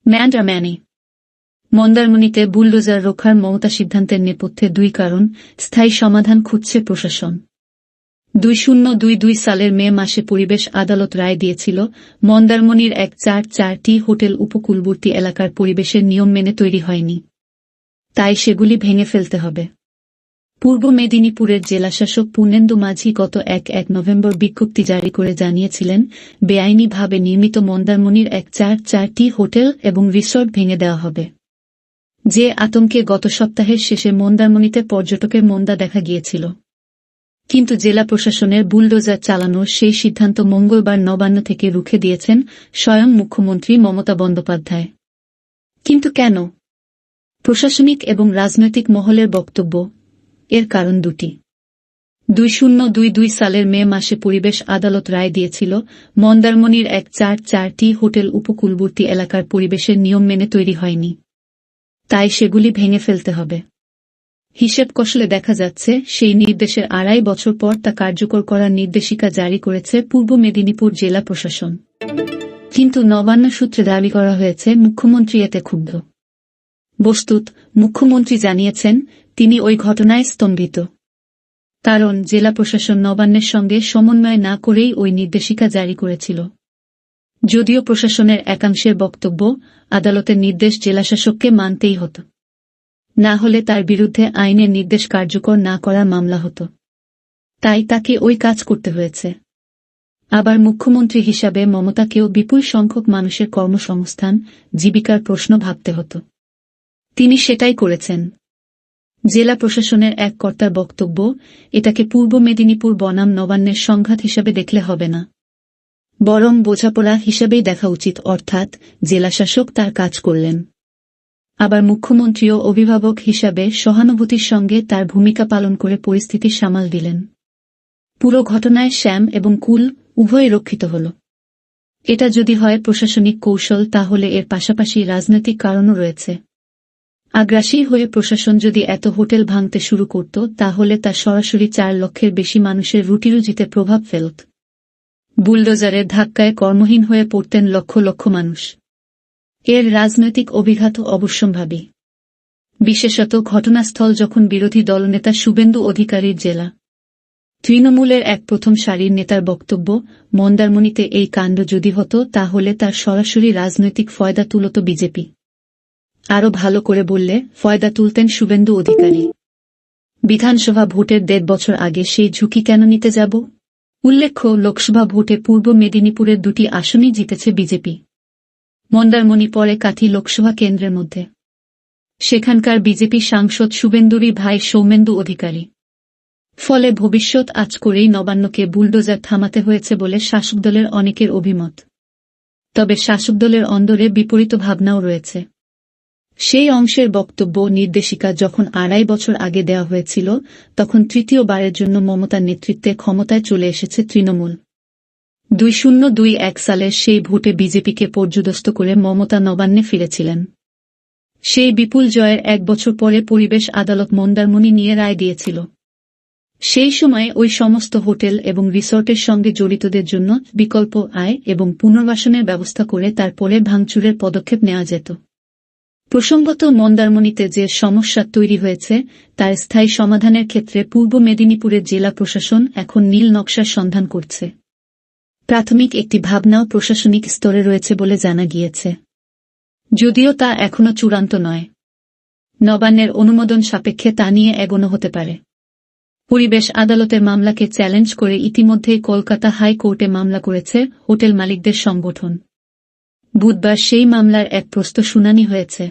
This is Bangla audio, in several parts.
ম্যান্ডারম্যানি মন্দারমণিতে বুলডোজার রোখার মমতা সিদ্ধান্তের নেপথ্যে দুই কারণ, স্থায়ী সমাধান খুঁজছে প্রশাসন। 2022 সালের মে মাসে পরিবেশ আদালত রায় দিয়েছিল, মন্দারমণির এক 4টি হোটেল উপকূলবর্তী এলাকার পরিবেশের নিয়ম মেনে তৈরি হয়নি, তাই সেগুলি ভেঙে ফেলতে হবে। পূর্ব মেদিনীপুরের জেলাশাসক পূর্ণেন্দু মাঝি গত 1 নভেম্বর বিজ্ঞপ্তি জারি করে জানিয়েছিলেন, বেআইনিভাবে নির্মিত মন্দারমণির এক 4টি হোটেল এবং রিসর্ট ভেঙে দেওয়া হবে। যে আতঙ্কে গত সপ্তাহের শেষে মন্দারমণিতে পর্যটকের মন্দা দেখা গিয়েছিল। কিন্তু জেলা প্রশাসনের বুলডোজার চালানোর সেই সিদ্ধান্ত মঙ্গলবার নবান্ন থেকে রুখে দিয়েছেন স্বয়ং মুখ্যমন্ত্রী মমতা বন্দ্যোপাধ্যায়। কিন্তু কেন? প্রশাসনিক এবং রাজনৈতিক মহলের বক্তব্য, এর কারণ দুটি। 2022 সালের মে মাসে পরিবেশ আদালত রায় দিয়েছিল, মন্দারমণির এক 4টি হোটেল উপকূলবর্তী এলাকার পরিবেশের নিয়ম মেনে তৈরি হয়নি, তাই সেগুলি ভেঙে ফেলতে হবে। হিসেব কষলে দেখা যাচ্ছে, সেই নির্দেশের 2.5 বছর পর তা কার্যকর করার নির্দেশিকা জারি করেছে পূর্ব মেদিনীপুর জেলা প্রশাসন। কিন্তু নবান্ন সূত্রে দাবি করা হয়েছে মুখ্যমন্ত্রী এতে ক্ষুব্ধ। বস্তুত মুখ্যমন্ত্রী জানিয়েছেন, তিনি ওই ঘটনায় স্তম্ভিত। কারণ জেলা প্রশাসন নবান্নের সঙ্গে সমন্বয় না করেই ওই নির্দেশিকা জারি করেছিল। যদিও প্রশাসনের একাংশের বক্তব্য, আদালতের নির্দেশ জেলাশাসককে মানতেই হতো, না হলে তার বিরুদ্ধে আইনের নির্দেশ কার্যকর না করার মামলা হতো। তাই তাকে ওই কাজ করতে হয়েছে। আবার মুখ্যমন্ত্রী হিসাবে মমতাকেও বিপুল সংখ্যক মানুষের কর্মসংস্থান, জীবিকার প্রশ্ন ভাবতে হতো। তিনি সেটাই করেছেন। জেলা প্রশাসনের এক কর্তার বক্তব্য, এটাকে পূর্ব মেদিনীপুর বনাম নবান্নের সংঘাত হিসাবে দেখলে হবে না, বরং বোঝাপড়া হিসাবেই দেখা উচিত, অর্থাৎ জেলাশাসক তার কাজ করলেন। আবার মুখ্যমন্ত্রীও অভিভাবক হিসাবে সহানুভূতির সঙ্গে তার ভূমিকা পালন করে পরিস্থিতি সামাল দিলেন। পুরো ঘটনায় শ্যাম এবং কুল উভয়ই রক্ষিত হল। এটা যদি হয় প্রশাসনিক কৌশল, তাহলে এর পাশাপাশি রাজনৈতিক কারণও রয়েছে। আগ্রাসী হয়ে প্রশাসন যদি এত হোটেল ভাঙতে শুরু করত, তাহলে তা সরাসরি 4 লক্ষের বেশি মানুষের রুটিরুজিতে প্রভাব ফেলত। বুলডোজারের ধাক্কায় কর্মহীন হয়ে পড়তেন লক্ষ লক্ষ মানুষ। এর রাজনৈতিক অভিঘাতও অবশ্যম্ভাবী, বিশেষত ঘটনাস্থল যখন বিরোধী দলনেতা শুভেন্দু অধিকারীর জেলা। তৃণমূলের এক প্রথম সারির নেতার বক্তব্য, মন্দারমণিতে এই কাণ্ড যদি হতো, তাহলে তার সরাসরি রাজনৈতিক ফয়দা তুলত বিজেপি। আরও ভালো করে বললে, ফয়দা তুলতেন শুভেন্দু অধিকারী। বিধানসভা ভোটের 1.5 বছর আগে সেই ঝুঁকি কেন নিতে যাব? উল্লেখ্য, লোকসভা ভোটে পূর্ব মেদিনীপুরের 2টি আসনই জিতেছে বিজেপি। মন্দারমণি পড়ে কাথি লোকসভা কেন্দ্রের মধ্যে। সেখানকার বিজেপি সাংসদ শুভেন্দুরই ভাই সৌমেন্দু অধিকারী। ফলে ভবিষ্যৎ আজ করেই নবান্নকে বুলডোজার থামাতে হয়েছে বলে শাসক দলের অনেকের অভিমত। তবে শাসক দলের অন্দরে বিপরীত ভাবনাও রয়েছে। সেই অংশের বক্তব্য, নির্দেশিকা যখন 2.5 বছর আগে দেওয়া হয়েছিল, তখন তৃতীয়বারের জন্য মমতার নেতৃত্বে ক্ষমতায় চলে এসেছে তৃণমূল। 2021 সালের সেই ভোটে বিজেপিকে পর্যুদস্ত করে মমতা নবান্নে ফিরেছিলেন। সেই বিপুল জয়ের 1 বছর পরে পরিবেশ আদালত মন্দারমণি নিয়ে রায় দিয়েছিল। সেই সময়ে ওই সমস্ত হোটেল এবং রিসর্টের সঙ্গে জড়িতদের জন্য বিকল্প আয় এবং পুনর্বাসনের ব্যবস্থা করে তারপরে ভাঙচুরের পদক্ষেপ নেওয়া যেত। প্রসঙ্গত, মন্দারমণিতে যে সমস্যা তৈরি হয়েছে, তার স্থায়ী সমাধানের ক্ষেত্রে পূর্ব মেদিনীপুরের জেলা প্রশাসন এখন নীল নকশার সন্ধান করছে। প্রাথমিক একটি ভাবনাও প্রশাসনিক স্তরে রয়েছে বলে জানা গিয়েছে, যদিও তা এখনো চূড়ান্ত নয়। নবান্নের অনুমোদন সাপেক্ষে তা নিয়ে এগোনো হতে পারে। পরিবেশ আদালতের মামলাকে চ্যালেঞ্জ করে ইতিমধ্যেই কলকাতা হাইকোর্টে মামলা করেছে হোটেল মালিকদের সংগঠন। বুধবার সেই মামলার এক প্রস্ত শুনানি হয়েছে।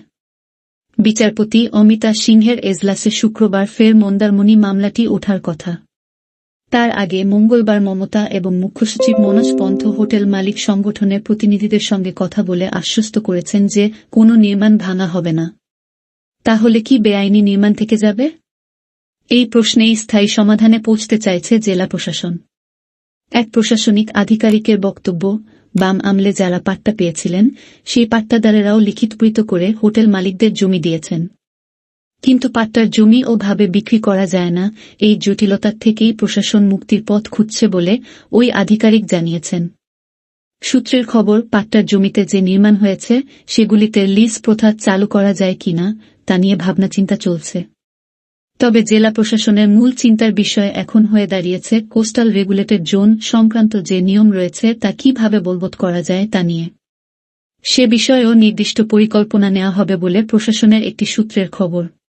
বিচারপতি অমিতা সিংহের এজলাসে শুক্রবার ফের মন্দারমণি মামলাটি ওঠার কথা। তার আগে মঙ্গলবার মমতা এবং মুখ্যসচিব মনোজ পন্থ হোটেল মালিক সংগঠনের প্রতিনিধিদের সঙ্গে কথা বলে আশ্বস্ত করেছেন যে কোনো নির্মাণ ভাঙা হবে না। তাহলে কি বেআইনি নির্মাণ থেকে যাবে? এই প্রশ্নেই স্থায়ী সমাধানে পৌঁছতে চাইছে জেলা প্রশাসন। এক প্রশাসনিক আধিকারিকের বক্তব্য, বাম আমলে যারা পাট্টা পেয়েছিলেন, সেই পাট্টাদারেরাও লিখিতকৃত করে হোটেল মালিকদের জমি দিয়েছেন। কিন্তু পাট্টার জমি ও ভাবে বিক্রি করা যায় না, এই জটিলতার থেকেই প্রশাসন মুক্তির পথ খুঁজছে বলে ওই আধিকারিক জানিয়েছেন। সূত্রের খবর, পাট্টার জমিতে যে নির্মাণ হয়েছে সেগুলিতে লিজ প্রথা চালু করা যায় কিনা তা নিয়ে ভাবনাচিন্তা চলছে। তবে জেলা প্রশাসনের মূল চিন্তার বিষয় এখন হয়ে দাঁড়িয়েছে কোস্টাল রেগুলেটেড জোন সংক্রান্ত যে নিয়ম রয়েছে তা কিভাবে বলবৎ করা যায় তা নিয়ে। সে বিষয়েও নির্দিষ্ট পরিকল্পনা নেওয়া হবে বলে প্রশাসনের একটি সূত্রের খবর।